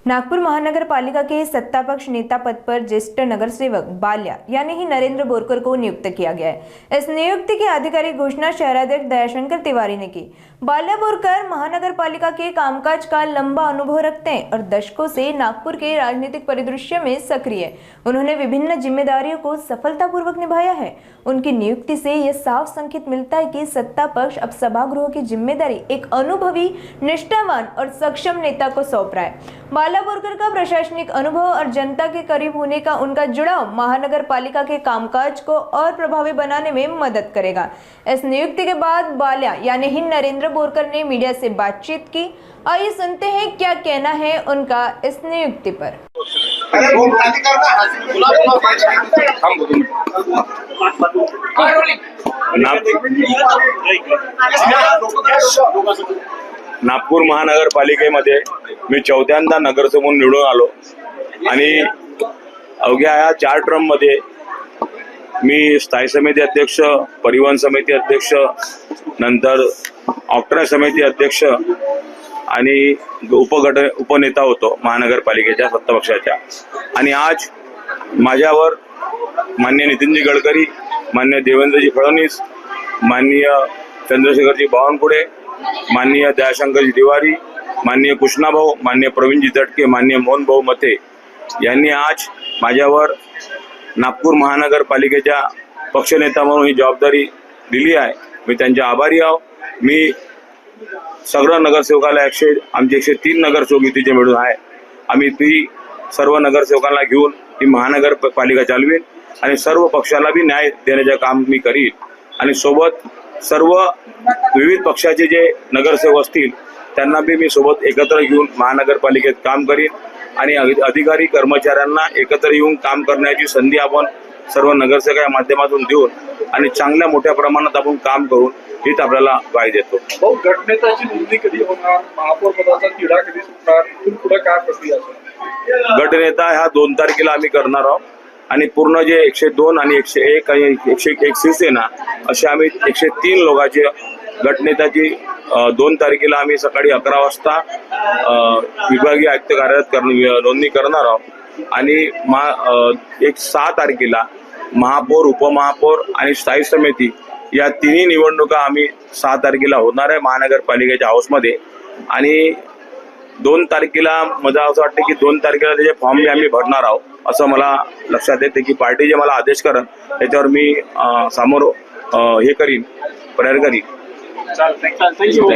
नागपुर महानगरपालिका के सत्तापक्ष नेता पद पर ज्येष्ठ नगरसेवक बाल्या यानी ही नरेंद्र बोरकर को नियुक्त किया गया है। इस नियुक्ति की आधिकारिक घोषणा शहराध्यक्ष दयाशंकर तिवारी ने की। बाल्या बोरकर महानगरपालिका के कामकाज का लंबा अनुभव रखते हैं और दशकों से नागपुर के राजनीतिक परिदृश्य में सक्रिय। उन्होंने विभिन्न जिम्मेदारियों को सफलतापूर्वक निभाया है। उनकी नियुक्ति से यह साफ संकेत मिलता है कि सत्ता पक्ष अब सभागृह की जिम्मेदारी एक अनुभवी, निष्ठावान और सक्षम नेता को सौंप रहा है। बाल्या बोरकर का प्रशासनिक अनुभव और जनता के करीब होने का उनका जुड़ाव महानगर पालिका के कामकाज को और प्रभावी बनाने में मदद करेगा। इस नियुक्ति के बाद बाल्या यानी ही नरेंद्र बोरकर ने मीडिया से बातचीत की। आइए सुनते हैं क्या कहना है उनका इस नियुक्ति पर। नागपूर महानगरपालिकेमध्ये मी चौथ्यांदा नगरसेवक म्हणून निवडून आलो आणि अवघ्या या 4 टर्म मध्ये मी स्थायी समिती अध्यक्ष, परिवहन समिती अध्यक्ष, नंतर ऑक्ट्रा समिती अध्यक्ष आणि उपनेता होतो महानगरपालिकेच्या सत्तापक्षाच्या। आणि आज माझ्यावर माननीय नितीनजी गडकरी, माननीय देवेंद्रजी फडणवीस, माननीय चंद्रशेखरजी बावनकुळे, माननीय दयाशंकरजी तिवारी, माननीय कृष्णाभाऊ, माननीय प्रवीणजी तटके, माननीय मोहनभाऊ मते यांनी आज माझ्यावर नागपूर महानगरपालिकेच्या पक्षनेता म्हणून ही जबाबदारी दिली आहे। मी त्यांचे आभारी आहो। मी सगळ्या नगरसेवकाला आमचे 103 नगरसेवक इथे मिळून आहे। आम्ही ती सर्व नगरसेवकांना घेऊन ही महानगरपालिका चालवेन आणि सर्व पक्षाला भी न्याय देण्याचे काम मी करीन आणि सोबत सर्व विविध पक्षाचे जे नगरसेवक असतील त्यांना भी मी सोबत एकत्र घेऊन महानगरपालिकेत काम करीन आणि अधिकारी कर्मचाऱ्यांना एकत्र येऊन काम करण्याची संधी आपण सर्व नगरसेवकांच्या माध्यमातून देऊन आणि चांगल्या मोठ्या प्रमाणात आपण काम करून हीच आपल्याला ग्वाही देतो। भाऊ, गटनेत्याची निवडणी कधी होणार? महापौर पदाचा तिढा कधी सुटणार? इथून पुढे काय प्रक्रिया असेल? गटनेता ह्या 2 तारखेला आम्ही करणार आहोत आणि पूर्ण जे 102 आणि 101 आणि 101 शिवसेना असे आम्ही 103 लोकांचे गटनेत्याची 2 तारखेला आम्ही सकाळी 11 वाजता विभागीय आयुक्त कार्यालयात नोंदणी करणार आहोत आणि 6 तारखेला महापौर, उपमहापौर आणि स्थायी समिती या तिन्ही निवडणुका आम्ही 6 तारखेला होणार आहे महानगरपालिकेच्या हाऊसमध्ये। आणि 2 तारखेला मला असं वाटतं की 2 तारखेला त्याचे फॉर्म बी आम्ही भरणार आहोत असं मला लक्षात येते की पार्टी जे मला आदेश करेल त्याच्यावर मी समोर हे करीन, प्रयत्न करीन। थँक्यू।